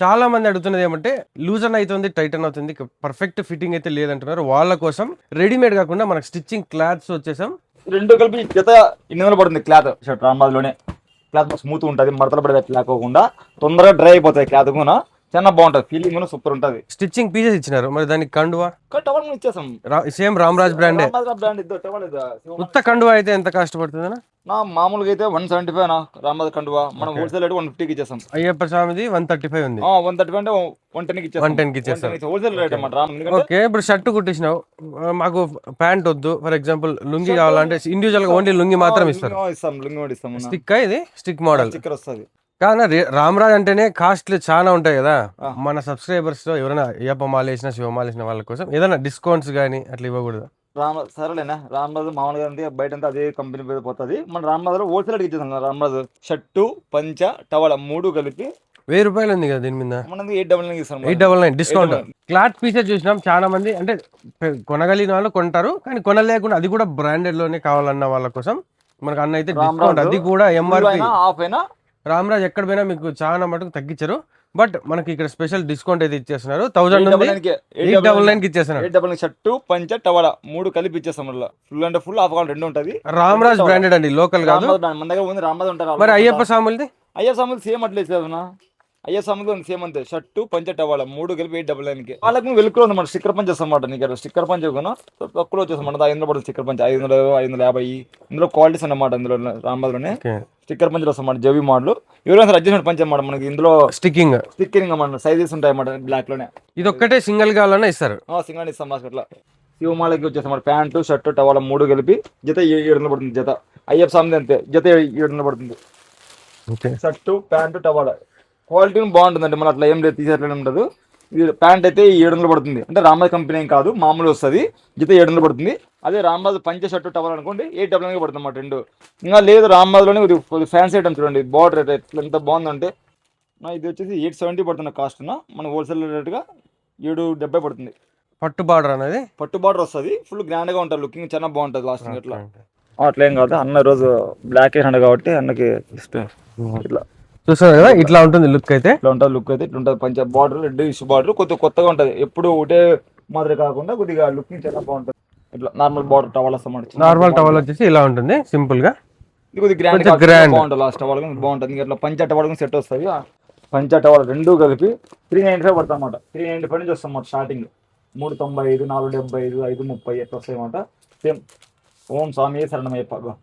చాలా మంది అడుగుతున్నది ఏమంటే లూజన్ అవుతుంది, టైటన్ అవుతుంది, పర్ఫెక్ట్ ఫిట్టింగ్ అయితే లేదంటున్నారు. వాళ్ళ కోసం రెడీమేడ్ కాకుండా మనకు స్టిచ్చింగ్ క్లాత్స్ వచ్చేసాం. రెండు కలిపి జత 800 పడుతుంది క్లాత్ షర్ట్. రాంబాద్లోనే క్లాత్ స్మూత్ ఉంటుంది, మడతలు పడే లేకోకుండా తొందరగా డ్రై అయిపోతాయి. క్లాత్ కూడా చాలా బాగుంటుంది, ఫీలింగ్ కూడా సూపర్ ఉంటుంది. స్టిచ్చింగ్ పీసెస్ ఇచ్చినారు, మరి దానికి కండువా టవల్ ఇచ్చేసాం, సేమ్ రామ్రాజ్ బ్రాండే. బ్రాండ్ ఇద్దరు టవల్ ఉత్త కండువా అయితే ఎంత కాస్ట్ పడుతుందనా? నా మామూలుగా అయితే 175 నా రాంబాద్ కండువా. మనం హోల్సేల్ రేట్ 150కి ఇచ్చేసాం. అయ్యప్ప స్వామిది 135 ఉంది. 135 అంటే 110కి ఇచ్చేసాం. 110కి ఇచ్చేస్తాం, హోల్సేల్ రేట్ అన్నమాట. ఓకే. ఇప్పుడు షర్ట్ కుట్టించినావు, మాకు ప్యాంట్ వద్దు, ఫర్ ఎగ్జాంపుల్ లుంగి కావాలంటే ఇండివిజువల్ గా ఓన్లీ లుంగి మాత్రం ఇస్తారు. ఇస్తాం, లుంగి కూడా ఇస్తాం. స్టిక్ ఇది స్టిక్ మోడల్ స్టిక్కర్ వస్తుంది. కానీ రామ్రాజ్ అంటేనే కాస్ట్లు చాలా ఉంటాయి కదా. మన సబ్స్క్రైబర్స్ లో ఎవరైనా అయ్యప్ప మాల వేసిన శివమాల వేసిన వాళ్ళ కోసం ఏదైనా డిస్కౌంట్స్ కానీ అట్లా ఇవ్వకూడదు? సరేలేనా, రామ్రాజు మామూలుగా అంటే బయట అంతా అదే కంపెనీ పేరు పోతుంది. మన రామ్రాజులో హోల్సేల్ రేట్ ఇచ్చేసాం. రామ్రాజు షర్టు పంచ టవల 3 కలిపి 1000 రూపాయలు ఉంది కదా దీని మీద. మనం 899 ఇస్తాం. 899 డిస్కౌంట్. క్లాత్ పీసెస్ చూసినాం, చాలా మంది అంటే కొనగలిగిన వాళ్ళు కొంటారు, కానీ కొనలేకుండా అది కూడా బ్రాండెడ్ లోనే కావాలన్న వాళ్ళ కోసం మనకు అన్న అయితే డిస్కౌంట్, అది కూడా ఎంఆర్పి ఆఫ్ అయినా. రామ్రాజ్ ఎక్కడ పోయినా మీకు చాలా మటుకు తగ్గించారు, బట్ మనకి ఇక్కడ స్పెషల్ డిస్కౌంట్ అయితే ఇచ్చేస్తున్నారు. 899 ఇచ్చేస్తున్నారు. 899 షర్టు పంచ టవల 3 కలిపి ఇచ్చేస్తాం. ఫుల్ అంటే ఫుల్ ఆఫ్ రెండు ఉంటుంది. రామ్రాజ్ బ్రాండెడ్ అండి, లోకల్ కాదు. మన దగ్గర ఉంది రామ్రాజ్ ఉంటారు. మరి అయ్యప్ప స్వాములది? అయ్యప్ప స్వాములు సేమ్ అట్లే ఇచ్చేస్తున్నా. అయ్యప్ప స్వాములు సేమ్ అంతే, షర్టు పంచ టవల 3 కలిపి 899కి. వాళ్ళకి వెలుకులో ఉంది మన స్టిక్కర్ పంచ్ వస్తామాట. నీకు స్టిక్కర్ పంచ్ తక్కువ వచ్చేస్తాం. 500 పడుతుంది స్టిక్కర్ పంచ్, 500 550. ఇందులో క్వాలిటీస్ అన్నమాట. ఇందులో రామ్రాజ్లోనే స్టిక్కర్ పంచులు వస్తామాట, జవి మోడల్. ఎవరైనా అడ్జస్ట్మెంట్ పంచ్ అన్నమాట. మనకి ఇందులో స్టిక్కింగ్ అన్నమాట, సైజెస్ ఉంటాయి అన్నమాట. బ్లాక్ లోనే ఇది ఒక్కటే సింగిల్ కావాలన్నా ఇస్తారు. సింగిల్ ఇస్తాం మార్కెట్లో. శివమాలకి వచ్చేస్తాం ప్యాంటు షర్టు టవల 3 కలిపి జత 700 పడుతుంది. జత అయ్యప్ప స్వామి అంతే, జత 700 పడుతుంది. షర్టు ప్యాంటు టవల క్వాలిటీ బాగుంటుందండి. మన అట్లా ఏం లేదు, తీసేట్లనే ఉండదు. ఇది ప్యాంట్ అయితే 700 పడుతుంది. అంటే రామ్రాజ్ కంపెనీ ఏం కాదు, మామూలు వస్తుంది. జత 700 పడుతుంది. అదే రామ్రాజ్ పంచ షర్టు టవల్ అనుకోండి 899 పడుతుంది అన్నమాట రెండు. ఇంకా లేదు రామ్రాజ్లోనే కొద్దిగా ఫ్యాన్సీ ఐటమ్ చూడండి, బార్డర్ రేట్ ఎంత బాగుందంటే. ఇది వచ్చేసి 870 పడుతున్న కాస్ట్. మన హోల్సేల్ రేట్గా 770 పడుతుంది. పట్టు బార్డర్ అనేది, పట్టు బార్డర్ వస్తుంది. ఫుల్ గ్రాండ్గా ఉంటుంది, లుకింగ్ చాలా బాగుంటుంది. లాస్ట్ ఇట్లా అట్లా ఏం కాదు. అన్న రోజు బ్లాక్ వేసాడు కాబట్టి అన్నకి ఇట్లా చూస్తారు కదా, ఇట్లా ఉంటుంది లుక్ అయితే. ఇట్లా ఉంటుంది లుక్ అయితే, ఇట్లా ఉంటుంది. పంచ బార్డర్, రెడ్ ఇష్యూ బార్డర్ కొత్తగా ఉంటుంది. ఎప్పుడు ఒకటే మాదిరి కాకుండా కొద్దిగా లుకింగ్ చాలా బాగుంటుంది. ఇట్లా నార్మల్ బార్డర్ టవల్ వస్తాం. నార్మల్ టవల్ వచ్చేసి ఇలా ఉంటుంది, సింపుల్ గా. ఇది కొద్దిగా గ్రాండ్ బాగుంటుంది. లాస్ట్ టవల్ బాగుంటుంది. ఇట్లా పంచ టవల్ సెట్ వస్తుంది. పంచ టవల్ 2 కలిపి 395 పడతాం అన్నమాట. 395 నుంచి వస్తాం అన్నమాట స్టార్టింగ్. 395, 475, 530 ఎట్లా వస్తాయి అన్నమాట. సేమ్. ఓం స్వామి శరణమయ్యప్ప.